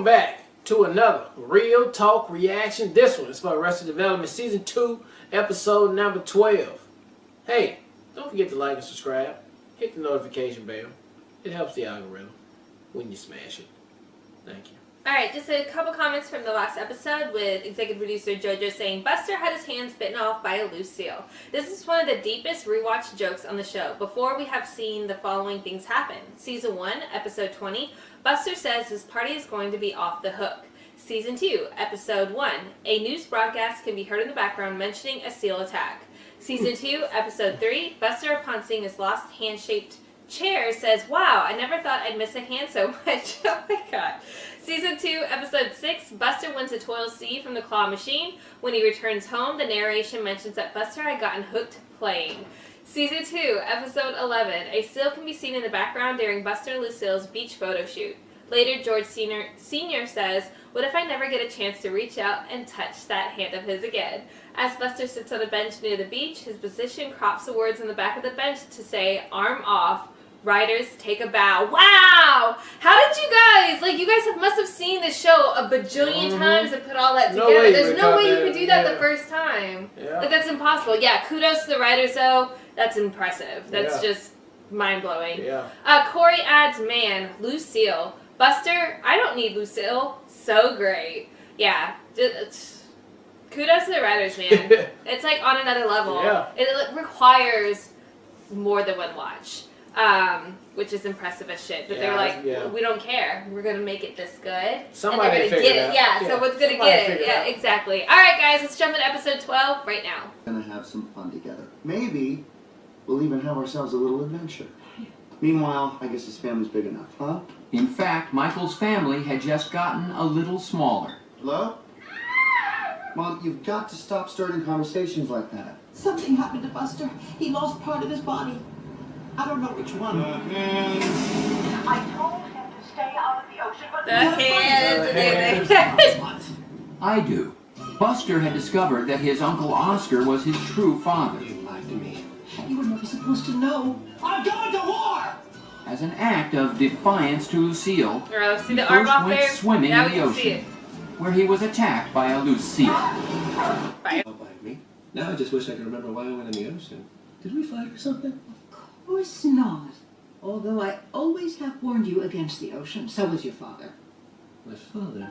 Welcome back to another Real Talk reaction. This one is for Arrested Development Season 2, Episode number 12. Hey, don't forget to like and subscribe. Hit the notification bell. It helps the algorithm when you smash it. Thank you. Alright, just a couple comments from the last episode with executive producer JoJo saying Buster had his hands bitten off by a loose seal. This is one of the deepest rewatch jokes on the show. Before we have seen the following things happen. Season 1, Episode 20, Buster says his party is going to be off the hook. Season 2, Episode 1, a news broadcast can be heard in the background mentioning a seal attack. Season 2, Episode 3, Buster, upon seeing his lost hand-shaped chair, says, wow, I never thought I'd miss a hand so much. Oh my god. Season 2, Episode 6, Buster wins a toil C from the claw machine. When he returns home, the narration mentions that Buster had gotten hooked playing. Season 2, Episode 11, a seal can be seen in the background during Buster and Lucille's beach photo shoot. Later, George Sr. says, what if I never get a chance to reach out and touch that hand of his again? As Buster sits on a bench near the beach, his musician crops the words on the back of the bench to say, arm off. Riders, take a bow. Wow! How did you guys, you guys must have seen this show a bajillion times and put all that together. There's no way you could do that the first time. Yeah. That's impossible. Yeah, kudos to the writers, though. That's impressive. That's just mind-blowing. Yeah. Corey adds, man, Lucille. Buster, I don't need Lucille. So great. Yeah. Kudos to the writers, man. It's on another level. Yeah. It requires more than one watch. Which is impressive as shit. But they're like, we don't care. We're going to make it this good. Somebody and they're going to get it. Yeah, so what's going to get it? Yeah, out. exactly. Alright guys, let's jump into episode 12 right now. We're going to have some fun together. Maybe we'll even have ourselves a little adventure. Meanwhile, I guess his family's big enough, huh? In fact, Michael's family had just gotten a little smaller. Hello? Mom, you've got to stop starting conversations like that. Something happened to Buster. He lost part of his body. I don't know which one. I told him to stay out of the ocean, but The hands. I do. Buster had discovered that his Uncle Oscar was his true father. You lied to me. You were never supposed to know. I'm going to war! As an act of defiance to Lucille, See the he arm first off went there? swimming Now in we the can see ocean, it. where he was attacked by a loose seal. Don't bite me. Now I just wish I could remember why I went in the ocean. Did we fight or something? Of course not. Although I always have warned you against the ocean. So was your father. My father?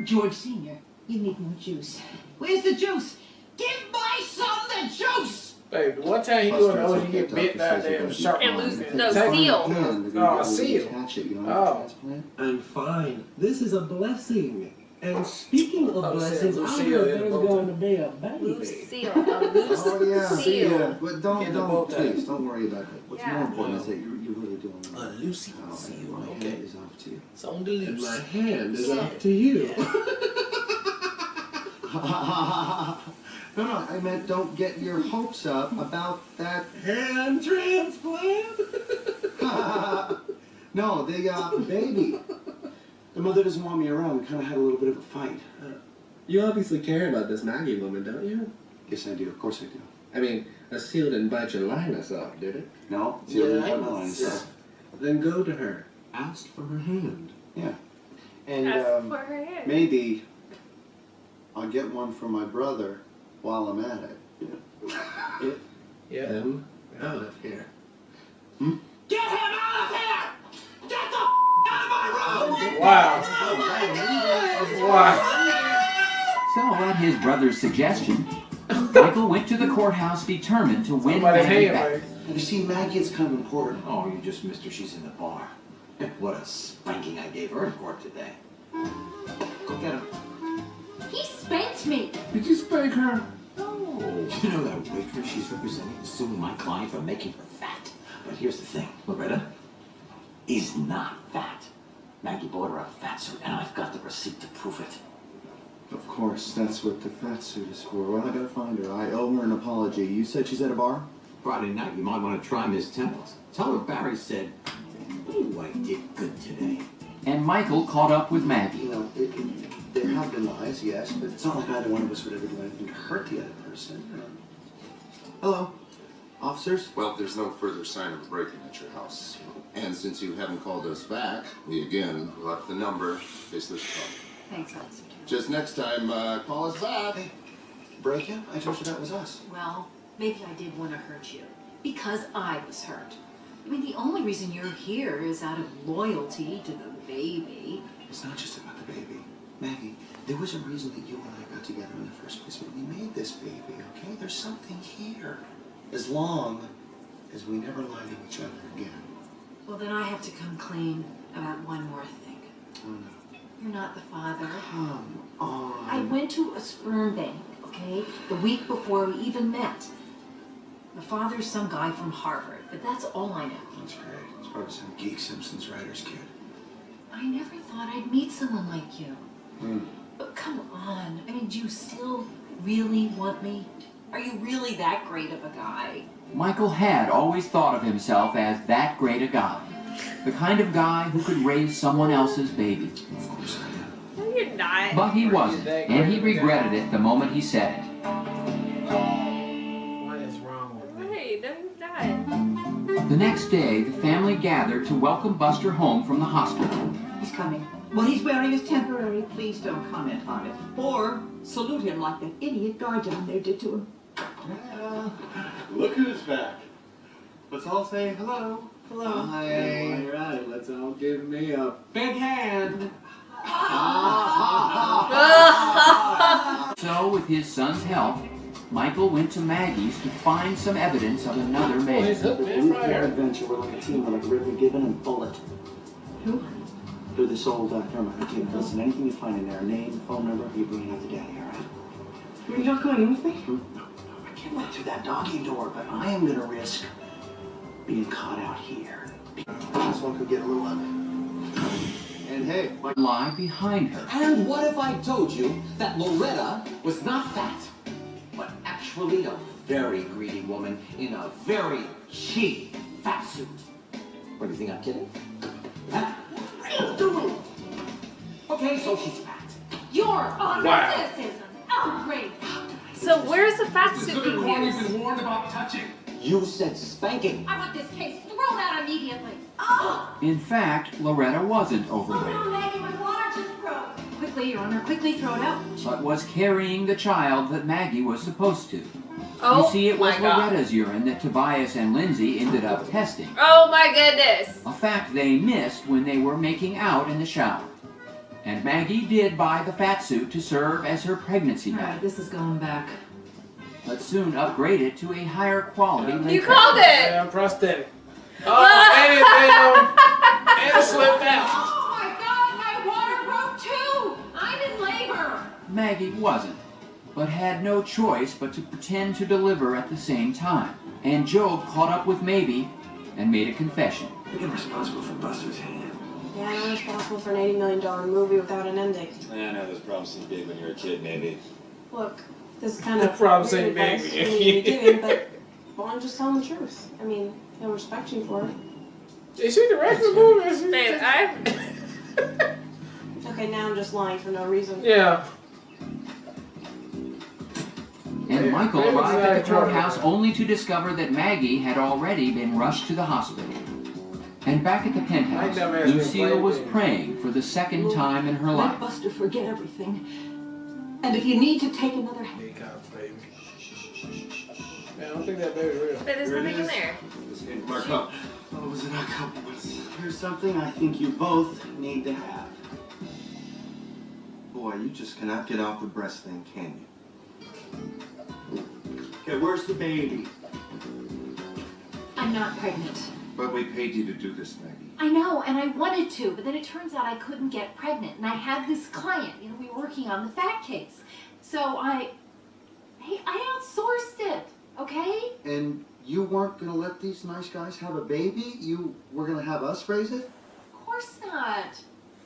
George Sr., you need more juice. Where's the juice? Give my son the juice! Baby, one time you go in the ocean, you get bit by that shark. And lose, no, seal. Oh, a seal. Oh. I'm fine. This is a blessing. And speaking of blessings, I Lucille heard in the there's boat. going to be a baby. Loose seal. A loose Oh, yeah. seal. Yeah. But don't, tie. please, don't worry about it. What's more important is that you're really doing well. A Lucy Oh, seal. my Okay. hand is off to you. It's on the And loose. my hand is off to you. No, I meant don't get your hopes up about that. Hand transplant? No, the baby. The mother doesn't want me around. We kind of had a little bit of a fight. You obviously care about this Maggie woman, don't you? Yes, I do. Of course I do. I mean, a seal didn't bite your linus off, did it? No, it's the other one my line. So. Then go to her. Ask for her hand. Yeah. And Ask for her hand. maybe I'll get one for my brother while I'm at it. Yeah. Him out of here. Get him out of here! Get the out of my room! Wow. Wow. So, at his brother's suggestion, Michael went to the courthouse determined to win Somebody's Maggie hand, back. baby. Have you seen Maggie? It's kind of important. Oh, you just missed her. She's in the bar. What a spanking I gave her in court today. Go get him. He spanked me! Did you spank her? Oh, you know that waitress she's representing is suing my client for making her fat. But here's the thing, Loretta is not fat. Maggie bought her a fat suit, and I've got the receipt to prove it. Of course, that's what the fat suit is for. Well, I gotta find her. I owe her an apology. You said she's at a bar? Friday night, you might want to try Miss Temples. Tell her Barry said, "Ooh, I did good today." And Michael caught up with Maggie. You know, there have been lies, yes, but it's not like either one of us would ever do anything to hurt the other person. Hello, officers? Well, there's no further sign of a break-in at your house. And since you haven't called us back, we again left the number in case this comes. Thanks, Officer. Just next time, call us back. Hey, break-in? I told you that was us. Well, maybe I did want to hurt you. Because I was hurt. I mean, the only reason you're here is out of loyalty to the baby. It's not just about the baby. Maggie, there was a reason that you and I got together in the first place when we made this baby, okay? There's something here. As long as we never lie to each other again. Well, then I have to come clean about one more thing. Oh, no. You're not the father. Come on. I went to a sperm bank, okay? The week before we even met. The father's some guy from Harvard, but that's all I know. That's great. It's probably some geek Simpsons writer's kid. I never thought I'd meet someone like you. Hmm. But come on. I mean, do you still really want me? Are you really that great of a guy? Michael had always thought of himself as that great a guy. The kind of guy who could raise someone else's baby. Of course I am. No, you're not. But he wasn't, and he regretted it the moment he said it. What is wrong with me? Wait, no, you're not. The next day, the family gathered to welcome Buster home from the hospital. He's coming. What he's wearing is temporary. Please don't comment on it. Or salute him like that idiot guard down there did to him. Look who's back. Let's all say hello. Hello. While you're at it, let's all give me a big hand. So, with his son's help, Michael went to Maggie's to find some evidence of another man. Adventure, we're like a team, we're like Ripley, Gibbon, and Bullet. Who? They're this old, never mind, okay, listen, anything you find in there, name, phone number, you bring it out to Daddy, all right? You're not going in with me? No, I can't let through that doggy door, but I am gonna risk being caught out here. This one could get a little ugly. And hey, Lie behind her. And what if I told you that Loretta was not fat, but actually a very greedy woman in a very cheap fat suit? What, do you think I'm kidding? Huh? What are you doing? Okay, so she's fat. You're on criticism. Oh, great. So where's the fat suit being used? You've been warned about touching. You said spanking. I want this case thrown out immediately. Oh! In fact, Loretta wasn't overweight, Maggie, my water just broke. Quickly, Your Honor, quickly throw it out. but was carrying the child that Maggie was supposed to. Oh, You see, it was my God. Loretta's urine that Tobias and Lindsay ended up testing. Oh my goodness. A fact they missed when they were making out in the shower. And Maggie did buy the fat suit to serve as her pregnancy All bag, right, this is going back. but soon upgraded to a higher quality You latex. called it. Yeah, prosthetic. Oh, and it fell. And it slipped out. Oh my God, my water broke too. I'm in labor. Maggie wasn't, but had no choice but to pretend to deliver at the same time. And Job caught up with Maybe and made a confession. you're responsible for Buster's hand. Yeah, I'm responsible for an $80 million movie without an ending. I know those problems seem big when you're a kid, maybe. Look, this is kind of The problem weird ain't big. advice for me to be giving, but well, I'm just telling the truth. I mean, he'll respect you for it. Is she directing the movie? Or is she Babe, just- Okay, now I'm just lying for no reason. Yeah. And Michael Maybe arrived it's at not the courthouse trouble. only to discover that Maggie had already been rushed to the hospital. And back at the penthouse, never asked me to Lucille play was games. praying for the second time in her Let life. Buster forget everything. And if you need to take another Big cops, baby. Man, I don't think that baby's real. But there's nothing in there. My cup. Oh, was it not comfortable? Here's something I think you both need to have. Boy, you just cannot get off the breast thing, can you? Okay, where's the baby? I'm not pregnant. But we paid you to do this, Maggie. I know, and I wanted to, but then it turns out I couldn't get pregnant, and I had this client, we were working on the fat case. So I outsourced it, okay? And you weren't gonna let these nice guys have a baby? You were gonna have us raise it? Of course not.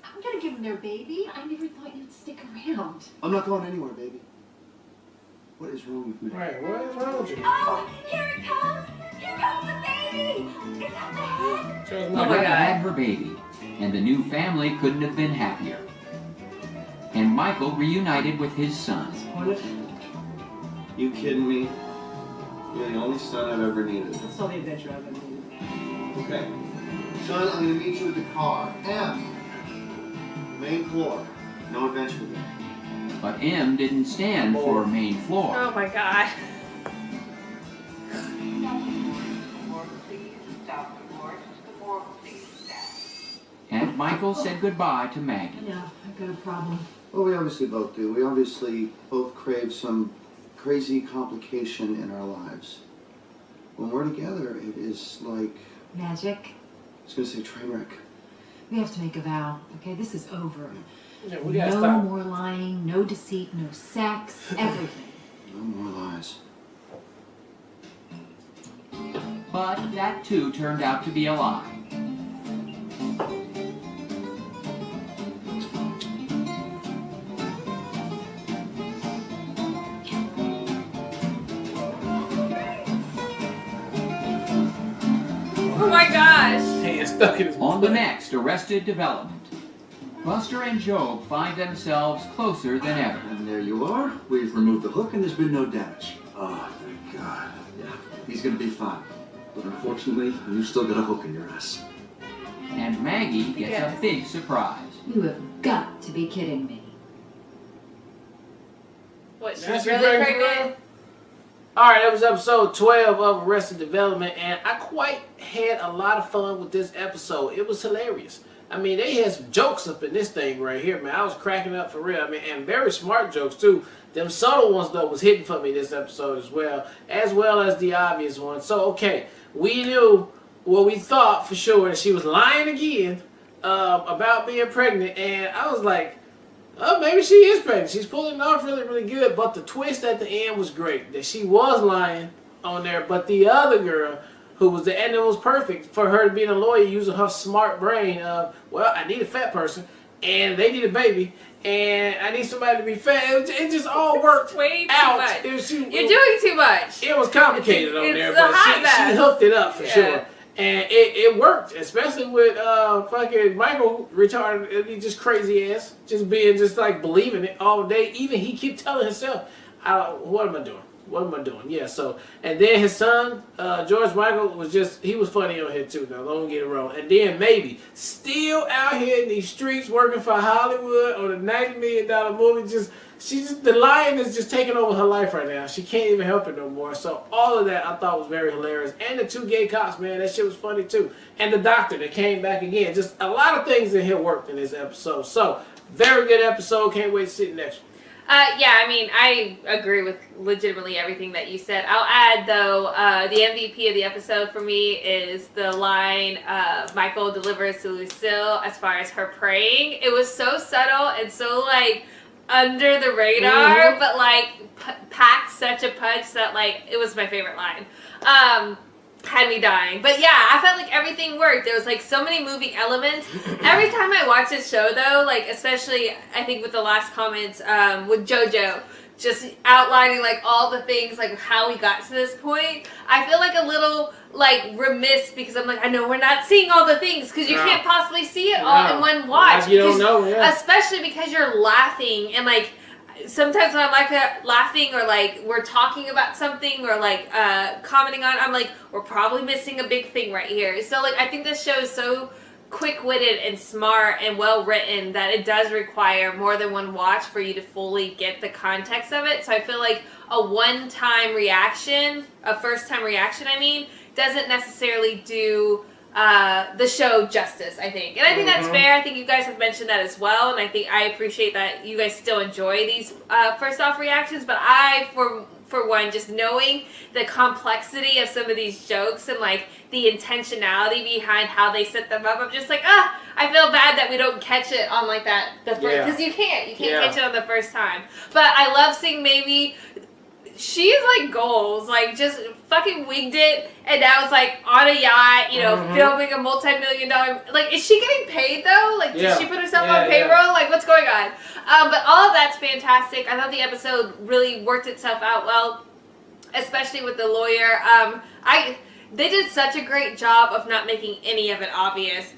I'm gonna give them their baby. I never thought you'd stick around. I'm not going anywhere, baby. What is wrong with me? Right, what is wrong with you? Oh, here it comes! Here comes the baby! Is that the head? Shows my Loretta God. had her baby, and the new family couldn't have been happier. And Michael reunited with his son. Disappointed? You kidding me? You're the only son I've ever needed. That's all the adventure I've been needing. Okay. Son, I'm gonna meet you at the car. M. Main floor. No adventure today. But M didn't stand for main floor. Oh my god. And Michael said goodbye to Maggie. Yeah, I've got a problem. Well, we obviously both do. We obviously both crave some crazy complication in our lives. When we're together, it is like... Magic. I was gonna say train wreck. We have to make a vow, okay? This is over. Yeah, we gotta no stop. more lying, no deceit, no sex, everything. No more lies. But that too turned out to be a lie. Oh my gosh. Hands stuck in his On the next Arrested Development, Buster and Job find themselves closer than ever. And there you are. We've removed the hook and there's been no damage. Oh, thank God. Yeah, he's gonna be fine. But unfortunately, you still got a hook in your ass. And Maggie gets a big surprise. You have got to be kidding me. What, she's That's really pregnant? pregnant? Alright, that was episode 12 of Arrested Development, and I quite had a lot of fun with this episode. It was hilarious. I mean, they had some jokes up in this thing right here, man. I was cracking up for real. I mean, and very smart jokes, too. Them subtle ones, though, was hitting for me this episode as well as the obvious ones. So, okay, we knew, well, we thought for sure that she was lying again about being pregnant, and I was like, oh, maybe she is pregnant. She's pulling it off really, really good. But the twist at the end was great. That she was lying on there. But the other girl, who was the end, it was perfect for her to be a lawyer using her smart brain of, well, I need a fat person. And they need a baby. And I need somebody to be fat. It just all worked way too out. much. You're doing too much. It was complicated on there. a But hot she mess. hooked it up for Yeah. sure. And it worked, especially with fucking Michael retarded, he just crazy ass, just being just like believing it all day. Even he keep telling himself, "What am I doing? What am I doing?" Yeah. So and then his son, George Michael, was just he was funny on here too. Now don't get it wrong. And then maybe still out here in these streets working for Hollywood on a $90 million movie. The lion is just taking over her life right now. She can't even help it no more. So all of that I thought was very hilarious. And the two gay cops, man, that shit was funny too. And the doctor that came back again. Just a lot of things in here worked in this episode. So very good episode. Can't wait to see the next one. Yeah, I mean, I agree with legitimately everything that you said. I'll add, though, the MVP of the episode for me is the line Michael delivers to Lucille as far as her praying. It was so subtle and so, like, under the radar, but, like, packed such a punch that, like, it was my favorite line. Had me dying. But yeah, I felt like everything worked. There was like so many moving elements. Every time I watch this show though, like especially I think with the last comments with JoJo, just outlining like all the things, like how we got to this point, I feel like a little like remiss because I'm like, I know we're not seeing all the things because you can't possibly see it all in one watch. You don't know, especially because you're laughing and like sometimes when I'm like laughing or like we're talking about something or like commenting on, I'm like, we're probably missing a big thing right here. So like I think this show is so quick-witted and smart and well written that it does require more than one watch for you to fully get the context of it. So I feel like a one-time reaction, a first-time reaction I mean, doesn't necessarily do the show justice, I think. And I think that's fair. I think you guys have mentioned that as well, and I think I appreciate that you guys still enjoy these first off reactions, but I, for one, just knowing the complexity of some of these jokes and like the intentionality behind how they set them up, I'm just like, I feel bad that we don't catch it on like that the first, because you can't catch it on the first time. But I love seeing maybe she's like goals, like just fucking wigged it, and now it's like on a yacht, you know, filming a multi-million-dollar. Like, is she getting paid though? Like, did she put herself on payroll? Like, what's going on? But all of that's fantastic. I thought the episode really worked itself out well, especially with the lawyer. They did such a great job of not making any of it obvious.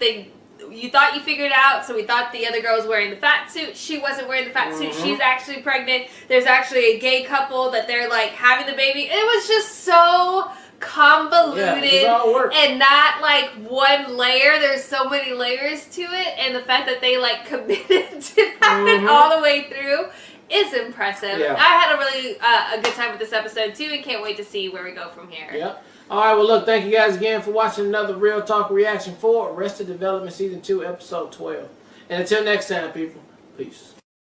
You thought you figured it out, so we thought the other girl was wearing the fat suit. She wasn't wearing the fat suit. She's actually pregnant. There's actually a gay couple that they're like having the baby. It was just so convoluted it all works. and not like one layer. There's so many layers to it, and the fact that they like committed to that all the way through is impressive. Yeah. I had a really a good time with this episode too, and can't wait to see where we go from here. Yep. All right, well, look, thank you guys again for watching another Real Talk reaction for Arrested Development Season 2, Episode 12. And until next time, people, peace.